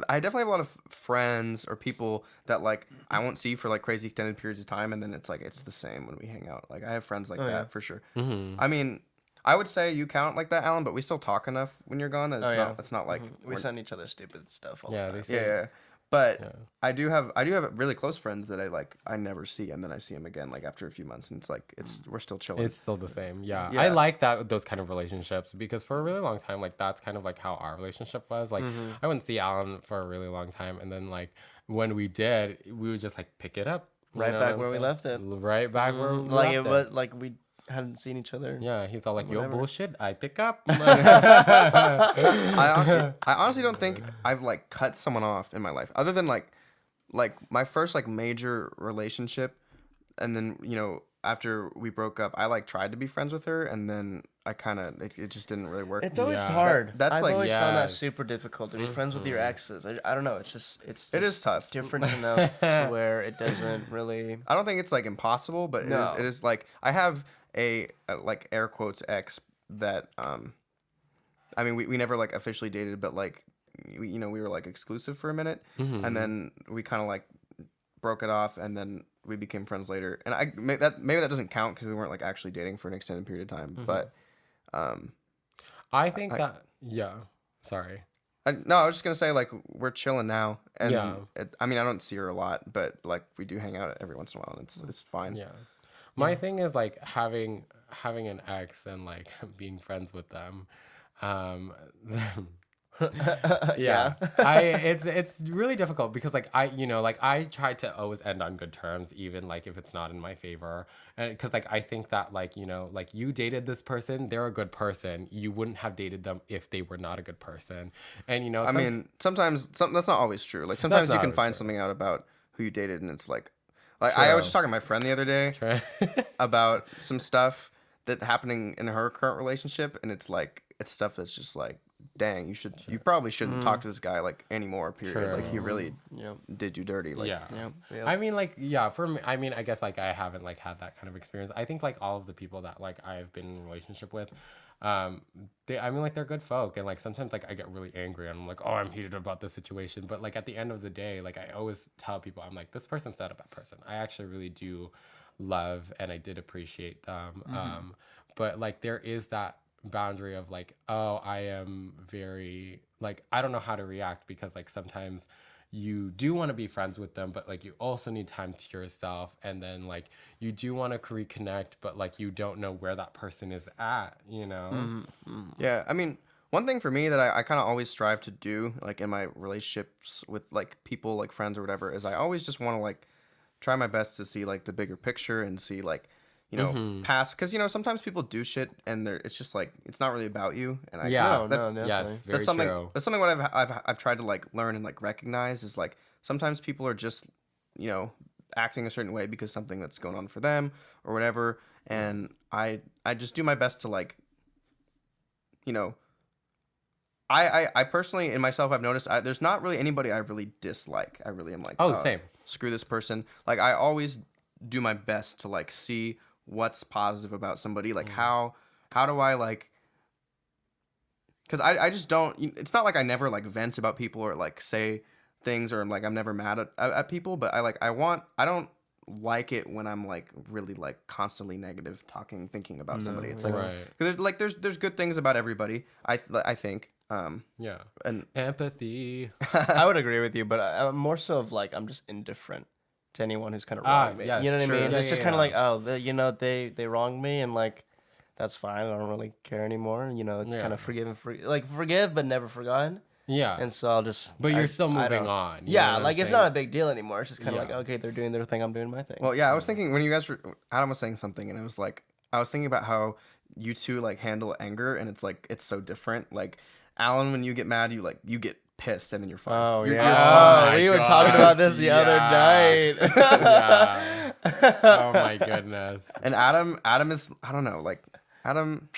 I definitely have a lot of friends or people that like I won't see for like crazy extended periods of time, and then it's like it's the same when we hang out. Like I have friends like that for sure. I mean, I would say you count like that, Alan, but we still talk enough when you're gone that it's not like we send each other stupid stuff all Yeah, the they time. say yeah. But Yeah. I do have really close friends that I never see, and then I see them again like after a few months, and it's like we're still chilling. It's still the same. Yeah. Yeah. I like those kind of relationships because for a really long time, like that's kind of like how our relationship was. Like I wouldn't see Alan for a really long time. And then like when we did, we would just like pick it up. You Right know back what I'm where we saying? left it. Right back where we Like left it was like we hadn't seen each other. Yeah, he's all like, yo, Whatever. bullshit, I pick up. I honestly don't think I've like cut someone off in my life other than like my first like major relationship, and then after we broke up, I like tried to be friends with her, and then I kind of it just didn't really work. It's always Yeah. hard. That's I've like- always found that Yes. super difficult to be friends with your exes. I don't know. It's just It is tough. different enough to where it doesn't really. I don't think it's like impossible, but No. it is like I have a like air quotes ex that I mean we never like officially dated, but like we were like exclusive for a minute, and then we kind of like broke it off, and then we became friends later. And maybe that doesn't count because we weren't like actually dating for an extended period of time, but I think that, yeah. Sorry. no, I was just gonna say like we're chilling now, and Yeah. I mean I don't see her a lot, but like we do hang out every once in a while, and it's fine. Yeah. My thing is like having an ex and like being friends with them. Yeah. It's really difficult because like I try to always end on good terms, even like if it's not in my favor. And because like I think that like like you dated this person, they're a good person. You wouldn't have dated them if they were not a good person. And I mean, sometimes that's not always true. Like sometimes you not can always find true. something out about who you dated, and it's like I was just talking to my friend the other day about some stuff that happening in her current relationship, and it's stuff that's just like, dang, you probably shouldn't talk to this guy like anymore. Period. True. Like he really Yep. did you dirty. Like yeah. Yep. I mean, like, yeah, for me, I mean, I guess, like, I haven't, like, had that kind of experience. I think, like, all of the people that, like, I've been in a relationship with, I mean, like, they're good folk. And, like, sometimes, like, I get really angry and I'm like, oh, I'm heated about this situation. But, like, at the end of the day, like, I always tell people, I'm like, this person's not a bad person. I actually really do love and I did appreciate them. But, like, there is that boundary of like, oh, I am very like, I don't know how to react because like sometimes you do want to be friends with them, but like you also need time to yourself, and then like you do want to reconnect, but like you don't know where that person is at, yeah. I mean, one thing for me that I kind of always strive to do, like in my relationships with like people, like friends or whatever, is I always just want to like try my best to see like the bigger picture and see like past, because sometimes people do shit and it's just like it's not really about you, and Yeah. No, definitely. Yes, very true. that's something what I've tried to like learn and like recognize is like sometimes people are just acting a certain way because something that's going on for them or whatever, and I just do my best to like I personally in myself I've noticed there's not really anybody I really dislike. I really am like, Same. screw this person. Like I always do my best to like see what's positive about somebody, like how do I like, because I just don't, it's not like I never like vent about people or like say things or like I'm never mad at people, but I don't like it when I'm like really like constantly negative thinking about somebody. It's like, Right. there's good things about everybody, I think. Yeah. And Empathy. I would agree with you, but I'm more so of like I'm just indifferent to anyone who's kind of wronged me. yes, You know what sure. I mean? Yeah, It's just yeah, kind of yeah. like, oh, they wronged me, and like that's fine. I don't really care anymore. It's Yeah. kind of forgive but never forgotten. Yeah. And so I'll just. But you're still I moving don't- on. you know Yeah, what I'm like it's saying? not a big deal anymore. It's just kind of Yeah. like, okay, they're doing their thing, I'm doing my thing. well, yeah, I was thinking when you guys Adam was saying something, and it was like I was thinking about how you two like handle anger, and it's like it's so different. Like Alan, when you get mad, you get pissed, and then you're fine. Oh You're yeah, fine. we were gosh, talking about this the other yeah. night. Yeah. Oh my goodness. And Adam is, I don't know, like Adam,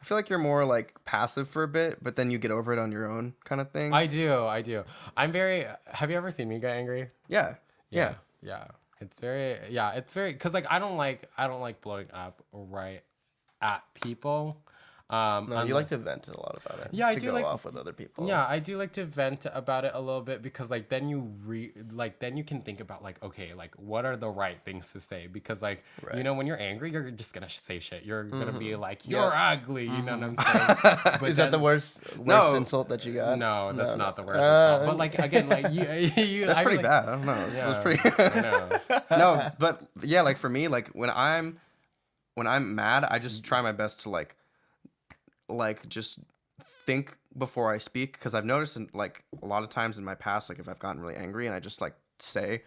I feel like you're more like passive for a bit, but then you get over it on your own kind of thing. I do. I'm very. Have you ever seen me get angry? Yeah. Yeah. It's very. Because like I don't like blowing up right at people. No, you like to vent a lot about it. Yeah, I to do go like- off with other people. Yeah, I do like to vent about it a little bit because like then you then you can think about like, okay, like what are the right things to say, because like you know, when you're angry you're just gonna say shit, you're gonna be like, you're ugly, you know what I'm saying? But Is that the then- worst No. insult that you got? No, that's No, not no. the word insult. But like again, like you That's I pretty really- bad. I don't know. It's Yeah, pretty. I know. No, but yeah, like for me, like when I'm mad, I just try my best to like just think before I speak, because I've noticed in like a lot of times in my past, like if I've gotten really angry and I just like say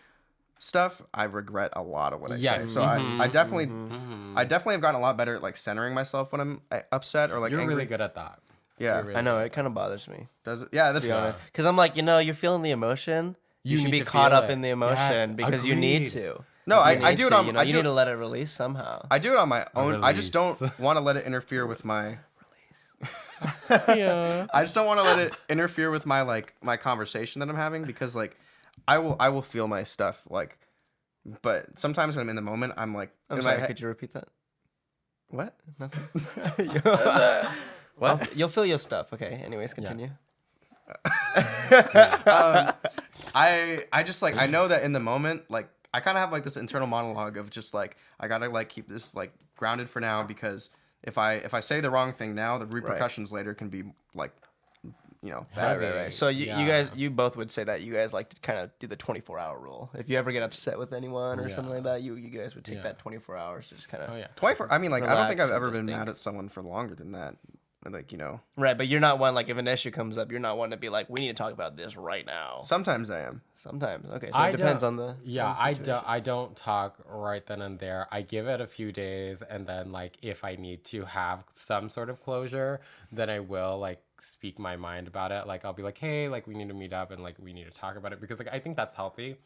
stuff, I regret a lot of what I Yes. say. So I definitely have gotten a lot better at like centering myself when I'm upset or like You're angry. really good at that. Yeah. You're really I know, it kind of bothers me. Does it? Yeah, that's Because I'm like, you're feeling the emotion. You should need be to caught feel up it. in the emotion Yes, because you need agreed. to. No, You I need do it to, on. you know, I you do, need to let it release somehow. I do it on my own. I just don't Release. want to let it interfere with my. Yeah. I just don't want to let it interfere with my conversation that I'm having, because like I will feel my stuff like, but sometimes when I'm in the moment, I'm like, I'm in my sorry, head- could you repeat that? what? Nothing. What? You'll feel your stuff. Okay. Anyways, continue. I just like, I know that in the moment, like I kind of have like this internal monologue of just like, I gotta like keep this like grounded for now, because if I say the wrong thing now, the repercussions later can be like, bad. Heavy. So you Yeah. guys, you both would say that you guys like to kind of do the 24-hour rule. If you ever get upset with anyone or something like that, you guys would take Yeah. that 24 hours to just kind of. Oh yeah. 24. I mean, like I don't think Relax I've and ever just been think. mad at someone for longer than that. Like Right, but you're not one, like if an issue comes up, you're not one to be like, we need to talk about this right now. sometimes I am. Sometimes, okay, so it depends on the. Yeah, on the situation. I don't talk right then and there. I give it a few days, and then like if I need to have some sort of closure, then I will like speak my mind about it. Like I'll be like, hey, like we need to meet up and like we need to talk about it, because like I think that's healthy.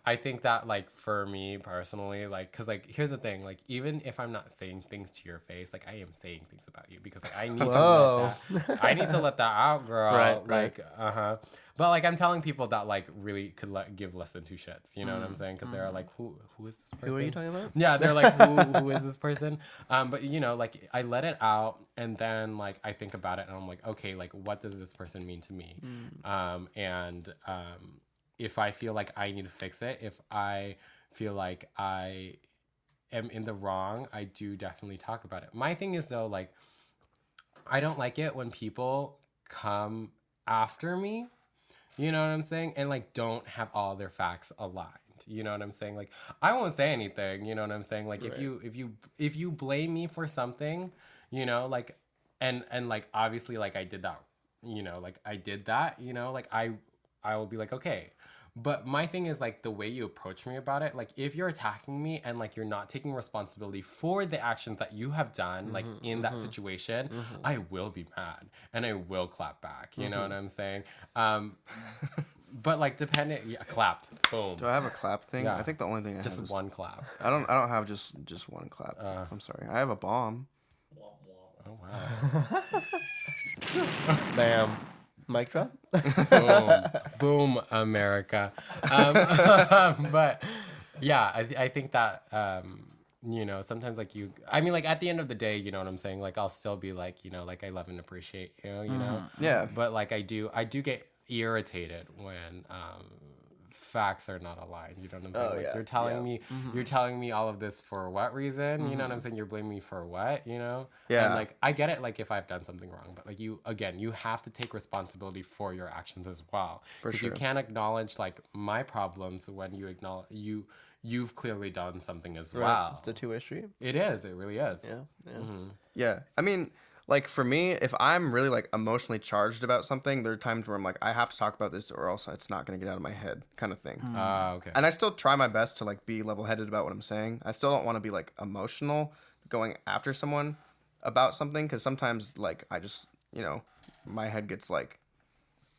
I think that like for me personally, like because like here's the thing, like even if I'm not saying things to your face, like I am saying things about you, because like I need Whoa. to let that I need to let that out, girl. Right, Like but like I'm telling people that like really could give less than two shits. You know what I'm saying? Because they're like, who is this person? Who are you talking about? Yeah, they're like, who is this person? But like I let it out, and then like I think about it, and I'm like, okay, like what does this person mean to me? If I feel like I need to fix it, if I feel like I am in the wrong, I do definitely talk about it. My thing is though, like I don't like it when people come after me. You know what I'm saying? And like don't have all their facts aligned. You know what I'm saying? Like I won't say anything, you know what I'm saying? Like if you blame me for something, like and like obviously like I did that, like I did that, like I will be like, okay. But my thing is like the way you approach me about it, like if you're attacking me and like you're not taking responsibility for the actions that you have done, like in that situation, I will be mad and I will clap back. You know what I'm saying? But like clapped, boom. Do I have a clap thing? Yeah. I think the only thing I Just have is one clap. I don't have just one clap. I'm sorry. I have a bomb. Oh wow. Bam. Mic drop? Boom, boom, America. But yeah, I think that sometimes like I mean like at the end of the day, you know what I'm saying? Like I'll still be like, like I love and appreciate you, you know. Yeah. But like I do get irritated when facts are not aligned. You know what I'm saying? Oh, Like yeah. you're telling me all of this for what reason? You know what I'm saying? You're blaming me for what? Yeah. And like I get it, like if I've done something wrong, but like you have to take responsibility for your actions as well. For Because sure. you can't acknowledge like my problems when you acknowledge you've clearly done something as well. It's a two-way street. It is. It really is. Yeah. Yeah. I mean, like for me, if I'm really like emotionally charged about something, there are times where I'm like, I have to talk about this or else it's not going to get out of my head, kind of thing. Okay. And I still try my best to like be level-headed about what I'm saying. I still don't want to be like emotional going after someone about something, because sometimes like I just, my head gets like,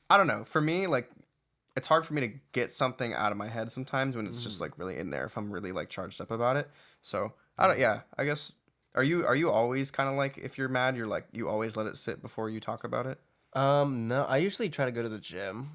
I don't know. For me, like it's hard for me to get something out of my head sometimes when it's just like really in there if I'm really like charged up about it. So I guess. Are you always kind of like, if you're mad, you're like, you always let it sit before you talk about it? No, I usually try to go to the gym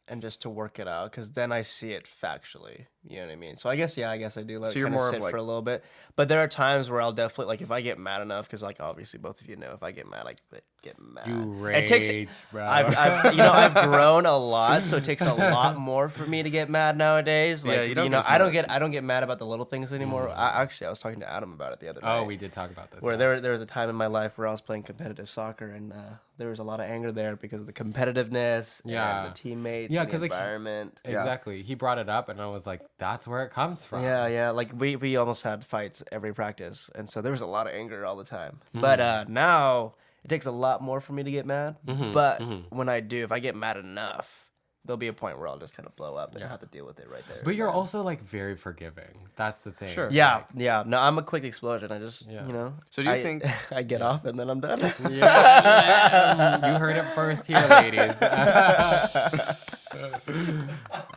and just to work it out, because then I see it factually. You know what I mean? So I guess I do let So it you're kind of more of, sit like- for a little bit. But there are times where I'll definitely like if I get mad enough, because like obviously both of you know if I get mad, I get mad. You It takes. rage, bro. I've grown a lot, so it takes a lot more for me to get mad nowadays. Like Yeah, you don't get as I don't get mad about the little things anymore. I was talking to Adam about it the other night. Oh, we did talk about this. Where yeah. there was a time in my life where I was playing competitive soccer and there was a lot of anger there because of the competitiveness Yeah. and the teammates Yeah, and the 'cause, like, environment. Exactly. He brought it up, and I was like, "That's where it comes from." Yeah. Like we almost had fights every practice, and so there was a lot of anger all the time. Mm-hmm. But now it takes a lot more for me to get mad. Mm-hmm, But when I do, if I get mad enough, there'll be a point where I'll just kind of blow up and Yeah. have to deal with it right there. But you're also like very forgiving. That's the thing. Sure. Yeah. No, I'm a quick explosion. I just Yeah. So do you think- I get off and then I'm done? Yeah. You heard it first here, ladies.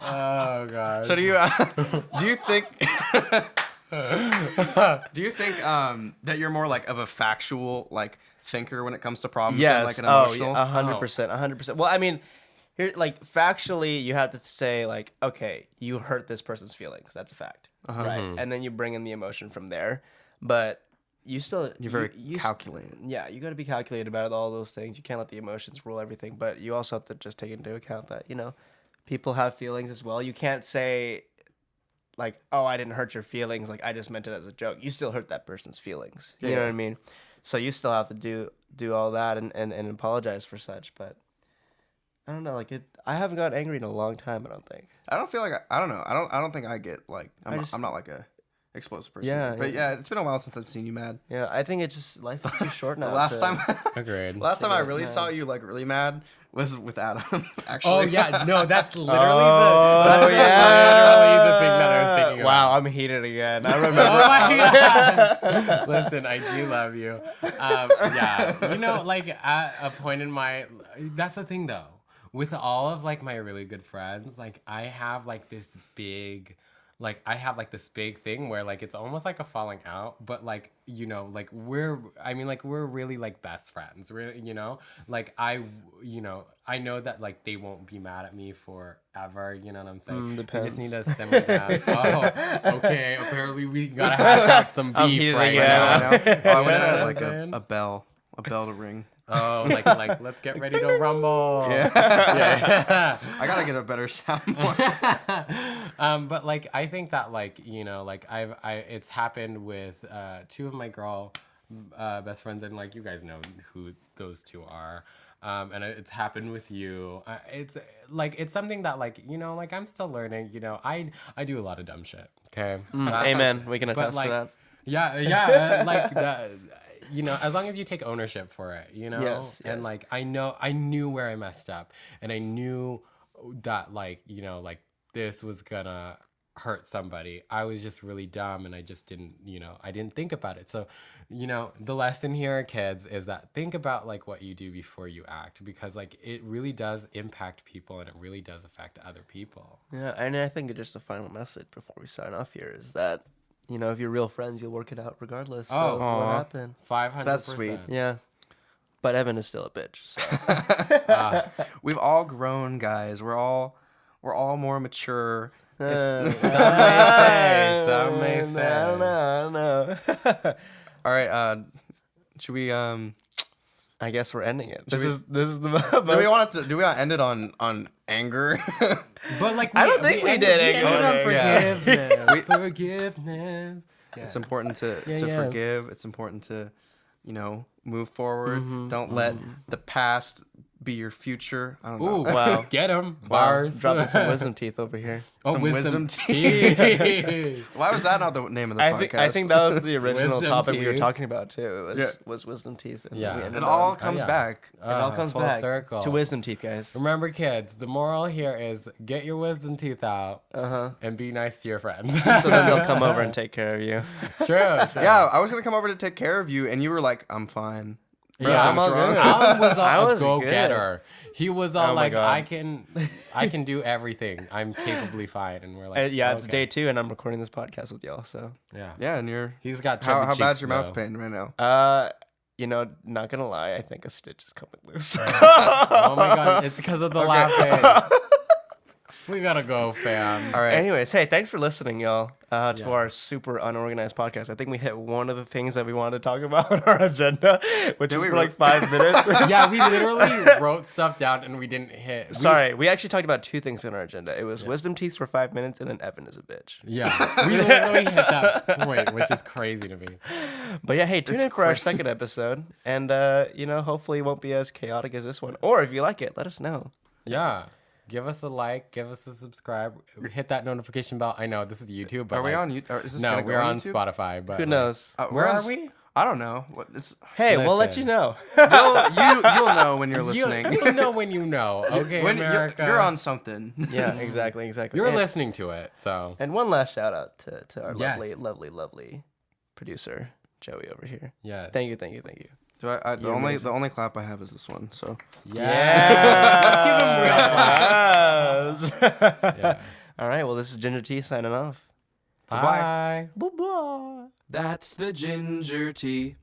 Oh god. So do you think that you're more like of a factual like thinker when it comes to problems than Yes. like an Oh, emotional? yeah, 100%. 100%. Well, I mean, here, like, factually, you have to say, like, okay, you hurt this person's feelings. That's a fact. Right. And then you bring in the emotion from there. But you still. You're very you calculated. Yeah, you got to be calculated about all those things. You can't let the emotions rule everything. But you also have to just take into account that, people have feelings as well. You can't say, like, oh, I didn't hurt your feelings. Like, I just meant it as a joke. You still hurt that person's feelings. You know what I mean? So you still have to do all that and apologize for such. But I don't know. Like, I haven't gotten angry in a long time, I don't think. I don't feel like I don't know. I don't think I get like I'm not like a explosive person. Yeah, But yeah, it's been a while since I've seen you mad. Yeah, I think it's just life is too short now. The last time Agreed. I really saw you like really mad was with Adam. Actually. Oh yeah, no, that's literally Oh, literally yeah. the thing that I was thinking about. Wow, I'm heated again. I remember. Oh my god! Listen, I do love you. Yeah, like at a point in my, that's the thing though. With all of like my really good friends, like I have like this big thing where like it's almost like a falling out, but like like we're really like best friends. Like I know that like they won't be mad at me forever. You know what I'm saying? They Depends. just need to simmer down. Oh, okay. Apparently we gotta hash out some I'm beef heated right again. now. I wish I You know had what like I'm saying? a bell to ring. Oh, like let's get ready to rumble. Yeah. I gotta get a better soundboard. But like I think that like like it's happened with two of my girl best friends, and like you guys know who those two are. And it's happened with you. It's like it's something that like like I'm still learning. I do a lot of dumb shit. Okay. Amen. We can But attest like, to that. yeah, like the. As long as you take ownership for it, Yes, and yes. like I knew where I messed up, and I knew that like like this was gonna hurt somebody. I was just really dumb, and I just didn't I didn't think about it. So the lesson here, kids, is that think about like what you do before you act, because like it really does impact people, and it really does affect other people. Yeah, and I think just a final message before we sign off here is that if you're real friends, you'll work it out regardless. Oh, of what aw. happened. 500%. That's sweet. Yeah, but Evan is still a bitch. So. We've all grown, guys. We're all more mature. Some may say. Some may say. I don't know. All right. Should we I guess we're ending it. This we- is the most. do we want to end it on anger? But like I don't think we did it. ended on Okay. forgiveness. Forgiveness. Yeah. It's important to Yeah. forgive. It's important to, move forward. Don't let the past be your future. I don't know. Ooh, Wow. Get him. Bars. Dropping some wisdom teeth over here. Oh, Some wisdom wisdom teeth. Why was that not the name of the podcast? I think that was the original Wisdom topic we were teeth. talking about too. It Yeah. was wisdom teeth. And Yeah. we it ended all on- comes yeah. back. It all comes full back circle. to wisdom teeth, guys. Remember, kids, the moral here is get your wisdom teeth out and be nice to your friends. So then they'll come over and take care of you. True. Yeah, I was gonna come over to take care of you, and you were like, "I'm fine." Yeah, I'm all good. Alan was I a was go-getter. He was all Oh my like, God. I can do everything. I'm capably fine. And we're like, Yeah, it's okay. day 2, and I'm recording this podcast with y'all. So, Yeah. Yeah, and you're. He's got How chubby bad's cheeks, your mouth though. pain right now? not gonna lie, I think a stitch is coming loose. Oh my God, it's because of the laughing. We gotta go, fam. All right. Anyways, hey, thanks for listening, y'all, to Yeah. our super unorganized podcast. I think we hit one of the things that we wanted to talk about on our agenda, which Did was we for really? like 5 minutes. Yeah, we literally wrote stuff down and we didn't hit. Sorry, we actually talked about 2 things on our agenda. It was wisdom teeth for 5 minutes, and then Evan is a bitch. Yeah, we literally hit that point, which is crazy to me. But yeah, hey, tune It's in for our crazy. second episode, and hopefully it won't be as chaotic as this one. Or if you like it, let us know. Yeah. Give us a like, give us a subscribe, hit that notification bell. I know this is YouTube, but Are we like, on YouTube? Is this No, gonna we're go on YouTube? Spotify. But Who like, knows? Where on are s- we? I don't know. It's Hey, we'll let you Listen. know. you'll know when you're listening. You'll know when you know. Okay, when America. you're on something. Yeah, exactly. You're and, listening to it, so And one last shout out to our Yes. lovely producer, Joey over here. yes. Thank you. Do I the You're only amazing. the only clap I have is this one. So Let's give him real claps. Yeah. All right, well, this is Ginger Tea signing off. Bye. Bye-bye. That's the ginger tea.